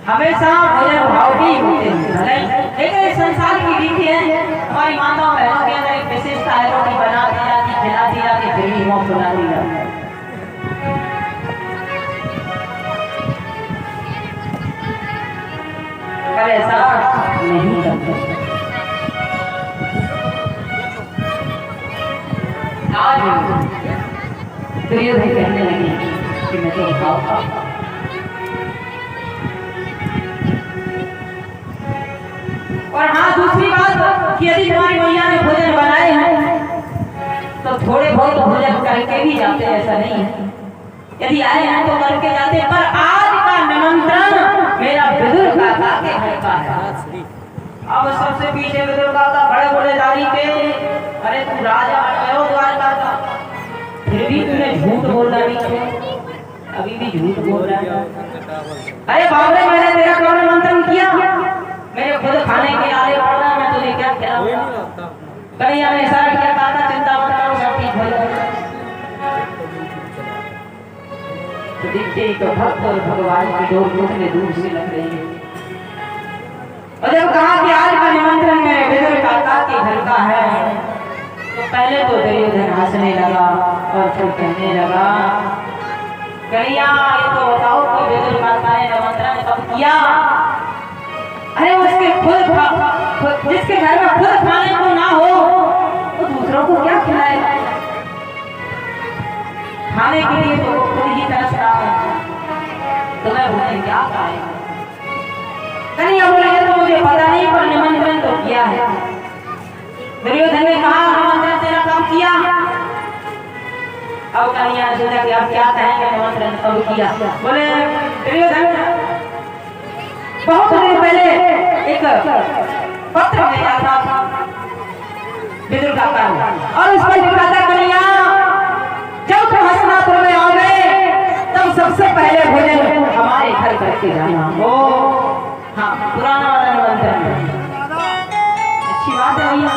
हमेशा भोजन भाव भी होते हैं, लेकिन इस संसार की रीति है। हमारी माताओं बहनों के अंदर एक विशेषता है, रोटी बना दी जाती, खिला दी जाती, फिर भी मुंह फुला दी जाती। पर ऐसा नहीं करते। आज दुर्योधन कहने लगे कि मैं तो खाऊंगा। और हाँ, दूसरी बात कि यदि तुम्हारी मैया ने भोजन बनाए हैं तो थोड़े बहुत भोजन करके भी जाते, ऐसा नहीं है। यदि आए हैं तो करके जाते, पर आज का निमंत्रण मेरा विदुर काका के घर का है। अब सबसे पीछे विदुर काका बड़े बड़े दाढ़ी के, अरे तू राजा आयो द्वारका का, फिर भी तूने झूठ बोलना नहीं छोड़ा, अभी भी झूठ बोल रहा है। अरे बाप रे, मैंने तेरा कौन निमंत्रण किया? मेरे खुद खाने के आले पड़ना, मैं तुझे क्या खिलाऊंगा? कन्हैया ने इशारा किया, काका चिंता मत करो, सब ठीक हो जाएगा। तो देखते ही तो भक्त और भगवान की डोर टूटने दूर से लग रही है। और जब कहा कि आज का निमंत्रण मेरे विदुर काका के घर का है, तो पहले तो दुर्योधन हंसने लगा और फिर कहने लगा, कन्हैया ये तो बताओ कि विदुर काका ने निमंत्रण कब किया? अरे उसके खुद जिसके घर में खुद खाने को ना हो तो दूसरों को क्या खिलाएगा? खाने के लिए तो खुद ही तरस रहा है, तो मैं बोले क्या खाएगा? कन्हैया बोले ये तो मुझे पता नहीं, पर निमंत्रण तो किया है। दुर्योधन ने कहा, निमंत्रण तेरा कब किया? अब कन्हैया ने सोचा कि अब क्या कहेंगे, निमंत्रण कब किया? बोले दुर्योधन बहुत दिन पहले एक पत्र भेजा था विदुर काका ने, और उस पर लिखा था, कन्हैया जब तुम हस्तिनापुर में आओगे तब सबसे पहले भोजन हमारे घर करके जाना। ओ हाँ, पुराना वाला निमंत्रण है, अच्छी बात है भैया।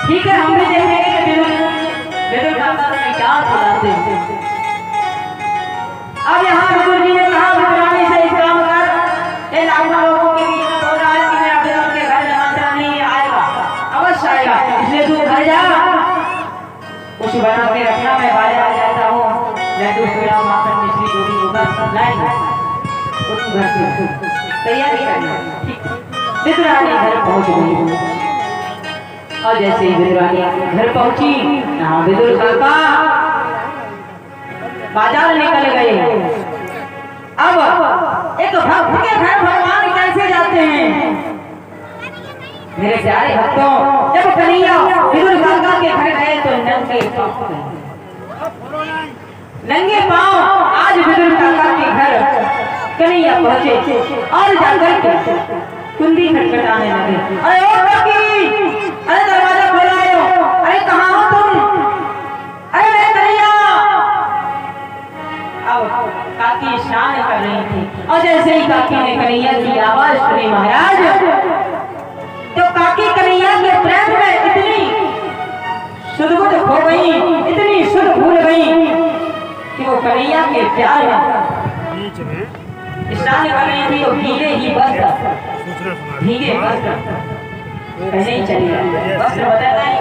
ठीक है, हम भी देखेंगे कि विदुर काका ने क्या खिलाते हैं। अब यहाँ विदुर जी ने कहा, विदुरानी से एक काम कर, इन लाखों लोगों के बीच में बोल रहा है कि मेरा विदुर के घर निमंत्रण नहीं आएगा, अवश्य आएगा, इसलिए तू घर जा, कुछ बना के रखना, मैं बाजार आ जाता हूँ, लड्डू पेड़ा माखन मिश्री जो भी होगा सब लाएंगे, तो तू घर पे तैयारी करना। विदुरानी घर पहुँच गई, और जैसे ही विदुरानी घर पहुंची, यहाँ विदुर काका बाजार निकल गए। अब एक भक्त के घर भगवान कैसे जाते हैं? मेरे प्यारे भक्तों, जब कन्हैया विदुर काका के घर गए तो नंगे पांव आज विदुर काका के घर कन्हैया पहुंचे और जाकर के कुंडी खटखटाने लगे। अरे ओ काकी, अरे दरवाजा खोलो, अरे कहाँ हो तुम? अरे मेरे कन्हैया। अब काकी स्नान कर रही थी, और जैसे ही काकी ने कन्हैया की आवाज सुनी महाराज, तो काकी कन्हैया के प्रेम में इतनी सुध-बुध हो गई, इतनी सुध भूल गई कि वो कन्हैया के प्यार में स्नान कर रही थी, तो भीगे वस्त्र पहले ही चली गई, वस्त्र बताता है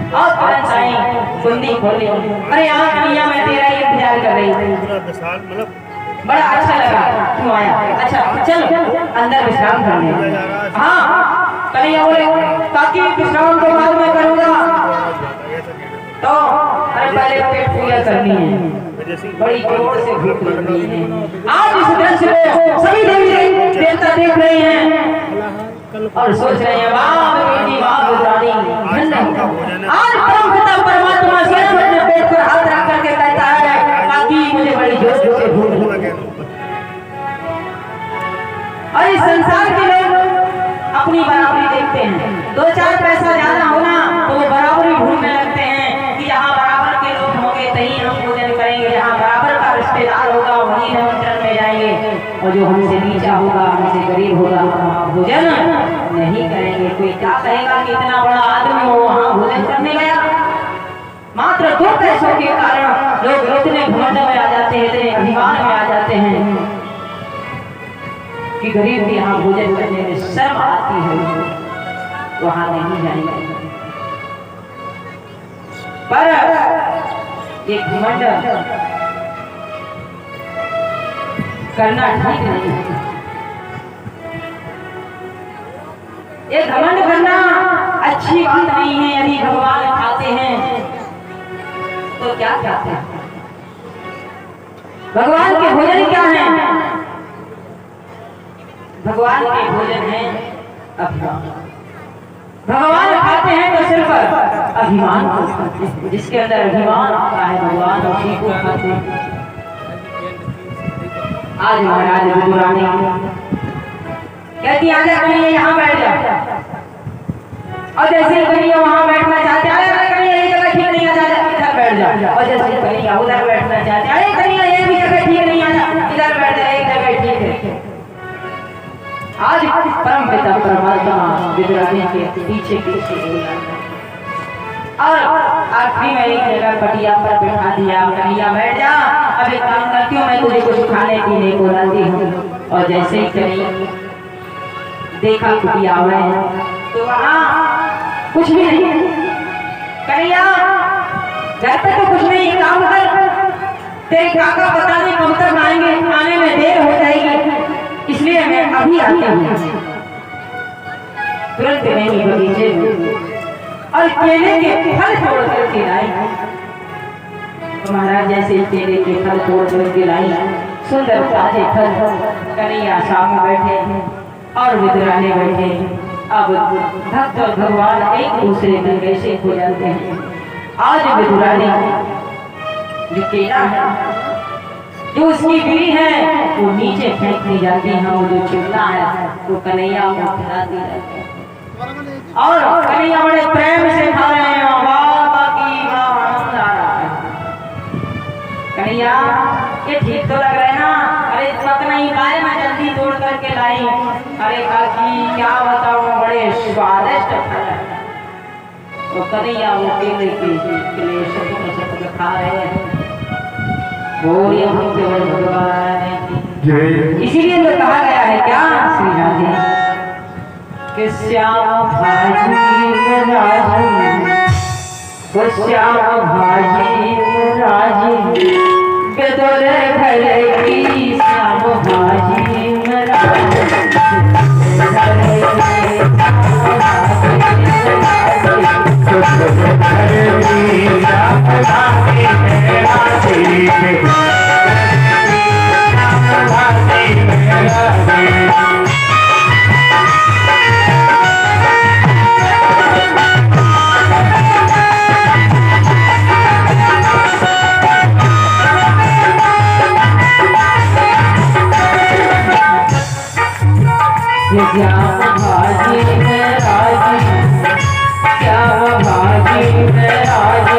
और तुरंत आई, कुंडी खोली, अरे यहाँ कन्हैया मैं तेरा ही इंतजार कर रही थी, बड़ा अच्छा लगा क्यों आया? अच्छा चल अंदर विश्राम करने। हाँ, कन्हैया बोले, ताकि विश्राम तो बाद में करूँगा, तो अरे पहले पेट पूजा करनी है, बड़ी जोर से भूख लग रही है। आज इस दृश्य को सभी देवी देवता देख रहे हैं और सोच रहे हैं, वाह बेटी वाह गुजरानी, आज परम पिता परमात्मा स्वयं अपने पेट पर हाथ रख करके कहता है, ताकि मुझे बड़ी जोर से भूख लगी। और इस संसार के लोग अपनी बराबरी देखते हैं, दो चार पैसा ज्यादा होना तो वो बराबरी ढूंढने लगते हैं कि जहाँ बराबर के लोग होंगे तहीं हम भोजन करेंगे, जहाँ बराबर का रिश्तेदार होगा वहीं निमंत्रण में जाएंगे, और जो हमसे नीचा होगा, हमसे गरीब होगा, वहाँ भोजन नहीं करेंगे। कोई क्या कहेगा कि इतना बड़ा आदमी हो वहाँ भोजन करने गया? मात्र दो पैसों के कारण लोग इतने घमंड में आ जाते हैं, इतने अभिमान गरीब के यहाँ भोजन करने में शर्म आती है वहां नहीं जाएंगे। पर एक घमंड करना ठीक नहीं है। ये घमंड करना अच्छी बात नहीं है। यदि भगवान खाते हैं तो क्या खाते हैं? भगवान के भोजन क्या है? भगवान के भोजन है अभिमान। भगवान खाते हैं तो सिर्फ अभिमान को खाते हैं। जिसके अंदर अभिमान आता है भगवान उसी को खाते हैं। आज महाराज विदुरानी कहती आजा कन्हैया यहाँ बैठ जा। और जैसे ही कन्हैया वहाँ बैठना चाहते अरे कन्हैया ये जगह ठीक नहीं, आजा इधर बैठ जा। और जैसे ही कन्हैया उधर बैठना चाहते अरे कन्हैया ये भी जगह ठीक नहीं, आजा इधर बैठ जा, एक जगह ठीक है। आज परम पिता परमात्मा विदुरानी के पीछे पीछे और आखिरी में एक जगह पटिया पर बैठा दिया। कन्हैया बैठ जा, अब एक काम करती हूँ, मैं तुझे कुछ खाने पीने को लाती हूँ। और जैसे ही कन्हैया देखा कुटिया में तो वहाँ कुछ भी नहीं। कन्हैया घर पे तो कुछ नहीं, काम कर, तेरे काका पता नहीं कब तक आएंगे, आने में देर हो जाएगी, इसलिए मैं अभी आती हूँ। तुरंत नहीं बगीचे और केले के फल तोड़ करके लाई। महाराज जैसे केले के फल तोड़ करके लाई, सुंदर ताजे फल। कन्हैया सामने बैठे और विदुरानी बैठे। अब भक्त और भगवान एक दूसरे में कैसे हो जाते हैं। आज विदुरानी जो केला है, जो उसकी गिरी है वो नीचे फेंक दी जाती है, वो जो चिमटा है वो कन्हैया को खिलाती रहती है। और कन्हैया बड़े प्रेम से खा रहे हैं। आनंद आ रहा है। कन्हैया ये ठीक तो लग रहा है ना? अरे पक नहीं पाए, मैं जल्दी तोड़ करके लाई। अरे काकी क्या बताऊं, बड़े स्वादिष्ट फल है। तो कन्हैया वो केले के शब्द खा रहे हैं। बोलिए भगवान की। इसीलिए तो कहा गया है क्या श्री राधे कि श्याम भाजी श्याम भाजी राजी बेदोर घर की श्याम भाजी श्याम भाजी में राजी श्याम भाजी में राजी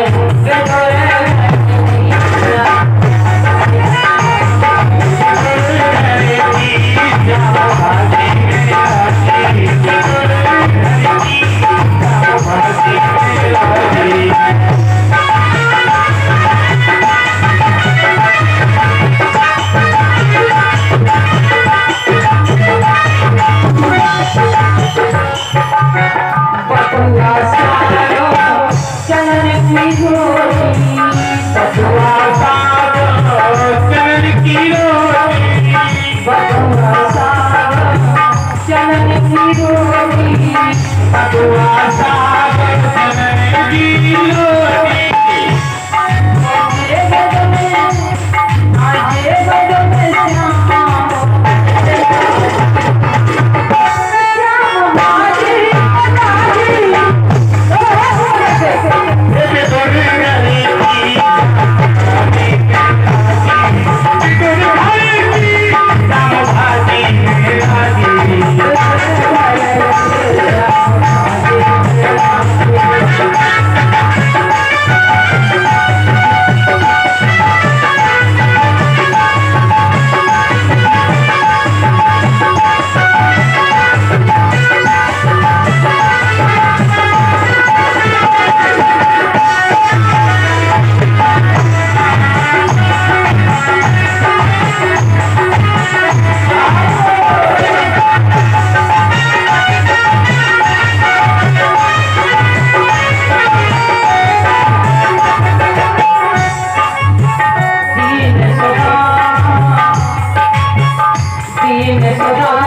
Thank you.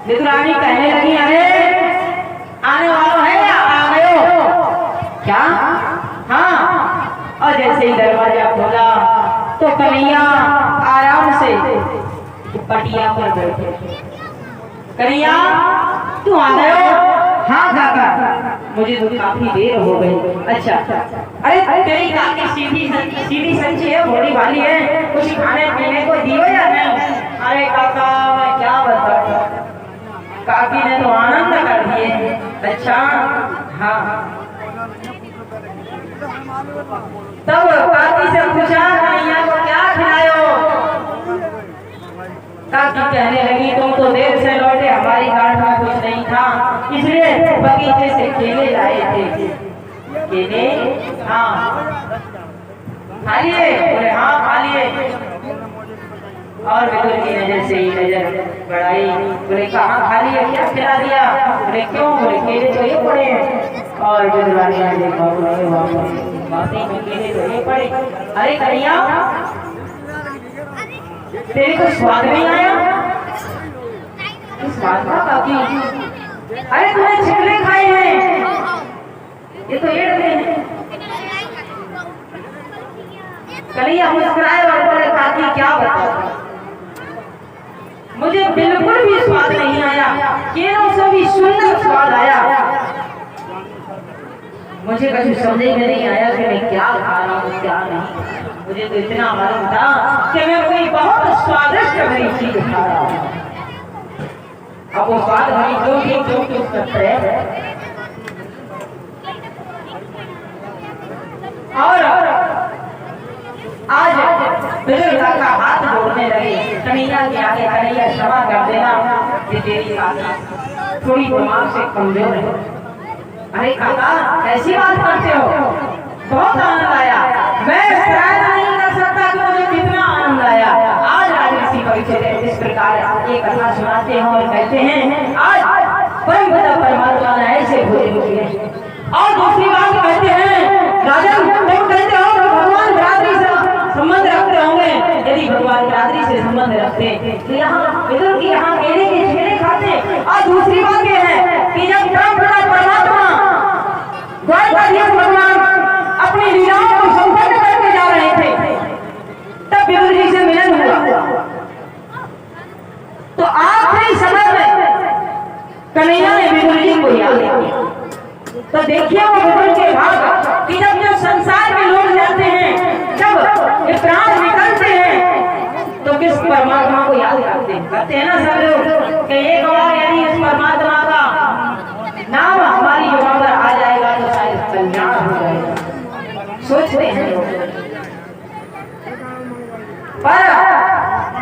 विदुरानी कहने लगी, अरे आने वालों है या आ गए हो क्या? हाँ। और जैसे ही दरवाजा खोला तो कन्हैया आराम से पटिया पर बैठे। कन्हैया तू आ गए हो? हाँ काका, मुझे तो काफी देर हो गई। अच्छा, अरे तेरी काकी सीधी संची है, भोली भाली है, कुछ खाने पीने को दियो या नहीं? अरे काका मैं क्या बताऊं, काकी ने तो आनंद कर दिए। अच्छा हाँ। तब काकी से पूछा, कन्हैया को क्या खिलायो? काकी कहने लगी, तुम तो देर से लौटे, हमारी गांठ में कुछ नहीं था, इसलिए बगीचे से केले लाए थे। केले? हाँ। खा लिए? बोले हाँ खा लिए। और विदुर की नजर से ही नजर बढ़ाई, बोले कहाँ खा लिए, क्या खिला दिया? बोले क्यों? बोले केले तो ये पड़े हैं। और विदुरानी ने देखा, बातें में केले तो ये पड़े। अरे कन्हैया तेरे को स्वाद नहीं आया? स्वाद था काकी? अरे तूने छिपले खाए हैं, ये तो एड़ में है। कन्हैया मुस्कुराए और बोले, काकी क्या बताऊं, मुझे बिल्कुल भी स्वाद नहीं आया, केलों से भी सुंदर स्वाद आया। मुझे कभी समझ में नहीं आया कि मैं क्या खा रहा हूँ क्या नहीं। मुझे तो इतना मालूम था कि मैं कोई बहुत स्वादिष्ट भरी चीज खा रहा हूँ। अब वो स्वाद भरी जो करते हैं। और आज बुजुर्ग का हाथ जोड़ने लगे, कन्हैया के आगे, कन्हैया क्षमा कर देना कि तेरी काकी थोड़ी दिमाग से कमजोर है। अरे काका ऐसी बात करते हो, बहुत आनंद आया, मैं शायद नहीं कर सकता कि मुझे कितना आनंद आया। आज राजऋषि परिचय इस प्रकार एक कथा सुनाते हैं और कहते हैं, आज परम पिता परमात्मा ने ऐसे भोजन किए। और दूसरी बात कहते हैं, राजन तुम कहते हो भगवान बिरादरी से संबंध रखते होंगे, यदि भगवान बिरादरी से संबंध रखते तो यहाँ विदुर की यहाँ केले के छिलके खाते। और दूसरी बात यह है कि जब परम पिता परमात्मा द्वारकाधीश भगवान अपनी लीलाओं को संपन्न करके जा रहे थे, तब विदुर जी से मिलन हुआ। तो आखिरी समय में कन्हैया ने विदुर जी को याद किया। तो देखिए वो विदुर के भाग कि जब जो संसार में लोग जाते हैं, जब ये प्राण निकलते हैं, तो किस परमात्मा को याद करते हैं ना सब लोग, कि एक बार यदि इस परमात्मा का नाम हमारी जुबान पर आ जाएगा तो शायद कल्याण हो जाएगा, सोचते हैं लोग। पर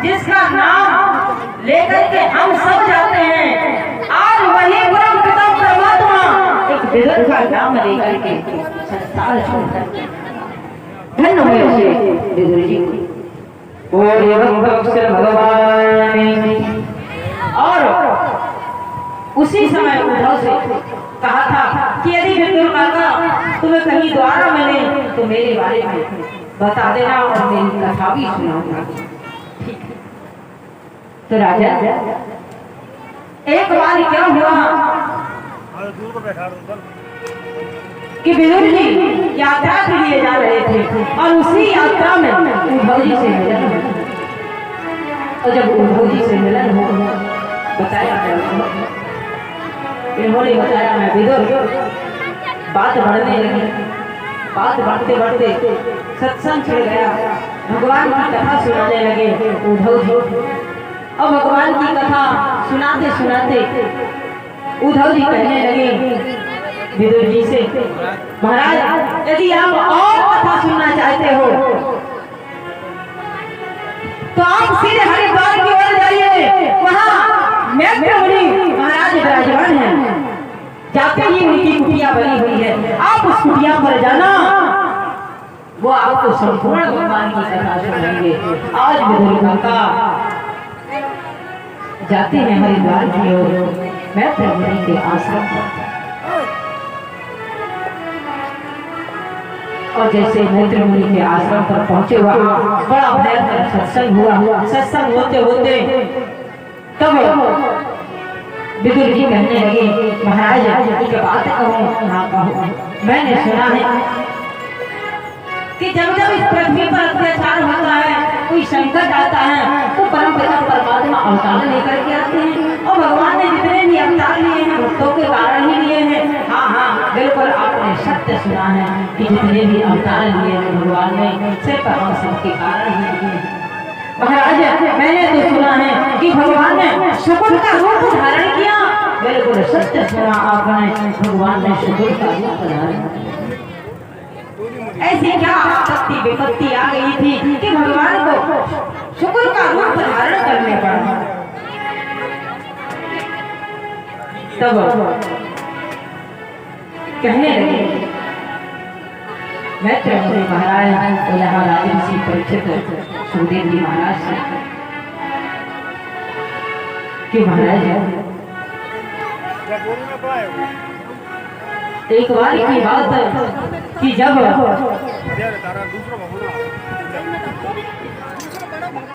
जिसका नाम लेकर के हम सब जाते हैं, आज वही परम पिता परमात्मा एक विदुर का नाम लेकर के संसार छोड़कर धन्य हुए उसे विदुर जी को। और उसी समय उद्धव से कहा था कि यदि विदुर काका तुम्हें कहीं द्वारा मिले तो मेरे बारे में बता देना और मेरी कथा भी सुनाऊंगा। ठीक है। तो राजा एक बार क्या हुआ कि विदुर जी यात्रा के लिए जा रहे थे और उसी यात्रा में उद्धव जी से मिलन हुआ। और जब उद्धव जी से मिलन हुआ बताया इन्होंने बताया मैं विदुर, बात बढ़ने लगी। बात बढ़ते बढ़ते सत्संग छिड़ गया, भगवान की कथा सुनाने लगे उद्धव जी। और भगवान की कथा सुनाते सुनाते उद्धव जी कहने लगे विदुर जी से, महाराज यदि आप और कथा सुनना चाहते हो तो आप सीधे हरिद्वार की ओर जाइए, वहाँ मैत्र मुनि महाराज विराजमान हैं। जाते ही उनकी कुटिया बनी हुई है, आप उस कुटिया पर जाना, वो आपको संपूर्ण भगवान की कथा सुनाएंगे। आज विदुर काका जाते हैं हरिद्वार की ओर मैत्र मुनि के आश्रम पर। और जैसे मैत्र मुनि के आश्रम पर पहुंचे, वहाँ बड़ा भयंकर सत्संग हुआ। सत्संग होते होते तब विदुर जी कहने लगे महाराज एक बात कहूँ। हाँ कहो। मैंने सुना है कि जब जब इस पृथ्वी पर अत्याचार होता है, कोई संकट आता है, तो परमपिता परमात्मा अवतार लेकर के आते हैं। और भगवान ने जितने भी अवतार लिए हैं भक्तों के कारण ही लिए हैं। हाँ हाँ बिल्कुल आपने सत्य सुना है कि जितने भी अवतार लिए हैं भगवान ने सिर्फ सबके कारण ही लिए हैं। महाराज मैंने तो सुना है कि भगवान ने शुक्र का रूप धारण किया। बिल्कुल सत्य सुना आपने, भगवान ने शुक्र का रूप धारण किया। ऐसी क्या आपत्ति विपत्ति आ गई थी कि भगवान को शुक्र का रूप धारण करने पड़ा। तब कहने लगे मैत्र महाराज राजर्षि परीक्षित सुखदेव जी महाराज से कि महाराज एक बार की बात कि जब